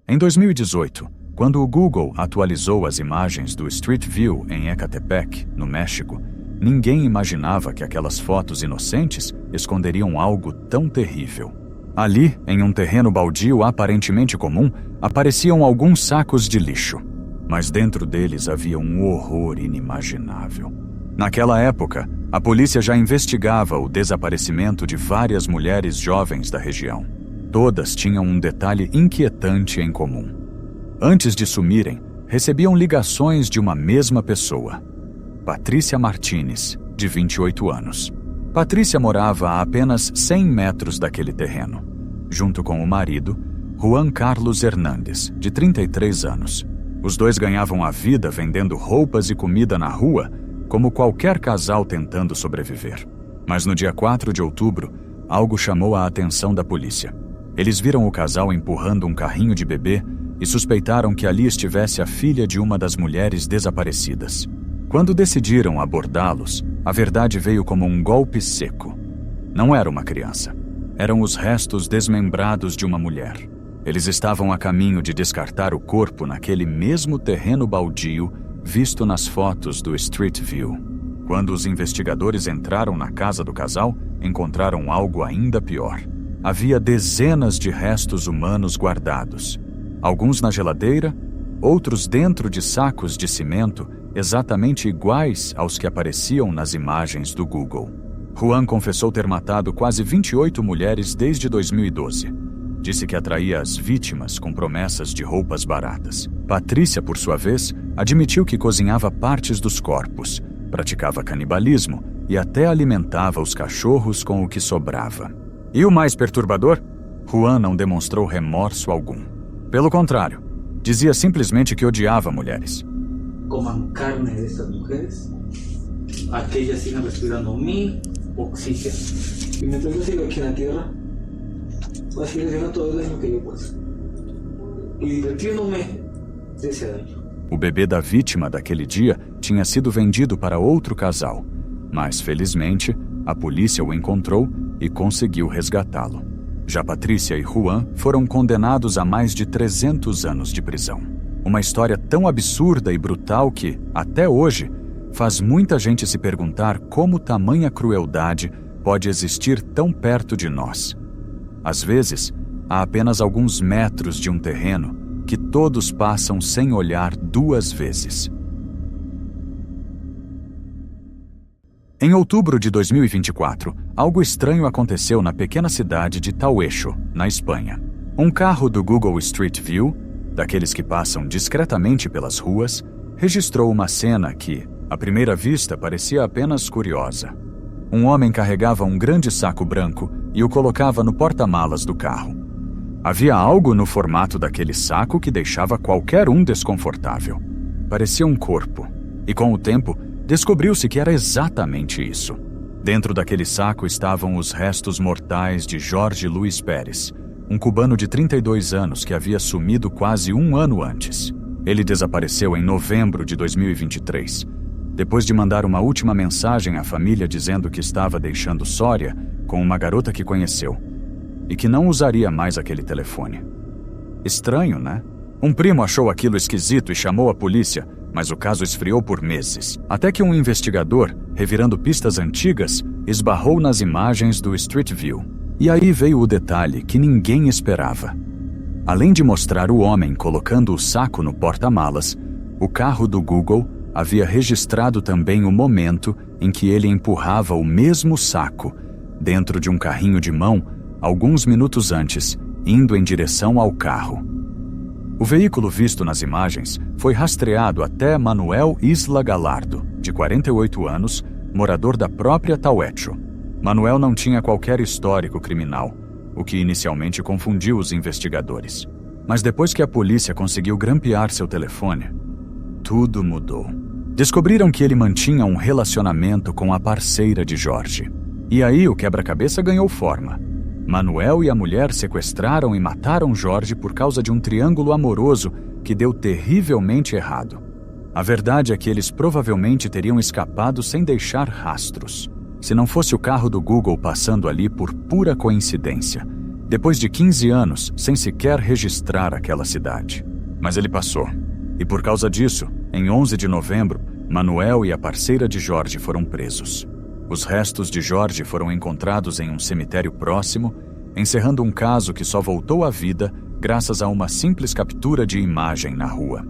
Em 2018, quando o Google atualizou as imagens do Street View em Ecatepec, no México, ninguém imaginava que aquelas fotos inocentes esconderiam algo tão terrível. Ali, em um terreno baldio aparentemente comum, apareciam alguns sacos de lixo. Mas dentro deles havia um horror inimaginável. Naquela época, a polícia já investigava o desaparecimento de várias mulheres jovens da região. Todas tinham um detalhe inquietante em comum. Antes de sumirem, recebiam ligações de uma mesma pessoa. Patrícia Martínez, de 28 anos. Patrícia morava a apenas 100 metros daquele terreno, junto com o marido, Juan Carlos Hernández, de 33 anos. Os dois ganhavam a vida vendendo roupas e comida na rua, como qualquer casal tentando sobreviver. Mas no dia 4 de outubro, algo chamou a atenção da polícia. Eles viram o casal empurrando um carrinho de bebê e suspeitaram que ali estivesse a filha de uma das mulheres desaparecidas. Quando decidiram abordá-los, a verdade veio como um golpe seco. Não era uma criança. Eram os restos desmembrados de uma mulher. Eles estavam a caminho de descartar o corpo naquele mesmo terreno baldio visto nas fotos do Street View. Quando os investigadores entraram na casa do casal, encontraram algo ainda pior. Havia dezenas de restos humanos guardados. Alguns na geladeira, outros dentro de sacos de cimento exatamente iguais aos que apareciam nas imagens do Google. Juan confessou ter matado quase 28 mulheres desde 2012. Disse que atraía as vítimas com promessas de roupas baratas. Patrícia, por sua vez, admitiu que cozinhava partes dos corpos, praticava canibalismo e até alimentava os cachorros com o que sobrava. E o mais perturbador? Juan não demonstrou remorso algum. Pelo contrário, dizia simplesmente que odiava mulheres. Coman carne dessas mulheres, até ellas sigan respirando mi oxígeno. Y mientras yo siga aquí en la tierra, voy a seguir haciendo todo el daño que yo pueda. Y divirtiéndome de ese daño. O bebê da vítima daquele dia tinha sido vendido para outro casal, mas felizmente a polícia o encontrou e conseguiu resgatá-lo. Já Patrícia e Juan foram condenados a mais de 300 anos de prisão. Uma história tão absurda e brutal que, até hoje, faz muita gente se perguntar como tamanha crueldade pode existir tão perto de nós. Às vezes, a apenas alguns metros de um terreno que todos passam sem olhar duas vezes. Em outubro de 2024, algo estranho aconteceu na pequena cidade de Tauecho, na Espanha. Um carro do Google Street View, daqueles que passam discretamente pelas ruas, registrou uma cena que, à primeira vista, parecia apenas curiosa. Um homem carregava um grande saco branco e o colocava no porta-malas do carro. Havia algo no formato daquele saco que deixava qualquer um desconfortável. Parecia um corpo, e com o tempo, descobriu-se que era exatamente isso. Dentro daquele saco estavam os restos mortais de Jorge Luiz Pérez, um cubano de 32 anos que havia sumido quase um ano antes. Ele desapareceu em novembro de 2023, depois de mandar uma última mensagem à família dizendo que estava deixando Soria com uma garota que conheceu e que não usaria mais aquele telefone. Estranho, né? Um primo achou aquilo esquisito e chamou a polícia, mas o caso esfriou por meses, até que um investigador, revirando pistas antigas, esbarrou nas imagens do Street View. E aí veio o detalhe que ninguém esperava. Além de mostrar o homem colocando o saco no porta-malas, o carro do Google havia registrado também o momento em que ele empurrava o mesmo saco dentro de um carrinho de mão alguns minutos antes, indo em direção ao carro. O veículo visto nas imagens foi rastreado até Manuel Isla Galardo, de 48 anos, morador da própria Tauecho. Manuel não tinha qualquer histórico criminal, o que inicialmente confundiu os investigadores. Mas depois que a polícia conseguiu grampear seu telefone, tudo mudou. Descobriram que ele mantinha um relacionamento com a parceira de Jorge. E aí o quebra-cabeça ganhou forma. Manuel e a mulher sequestraram e mataram Jorge por causa de um triângulo amoroso que deu terrivelmente errado. A verdade é que eles provavelmente teriam escapado sem deixar rastros, se não fosse o carro do Google passando ali por pura coincidência, Depois de 15 anos, sem sequer registrar aquela cidade. Mas ele passou. E por causa disso, em 11 de novembro, Manuel e a parceira de Jorge foram presos. Os restos de Jorge foram encontrados em um cemitério próximo, encerrando um caso que só voltou à vida graças a uma simples captura de imagem na rua.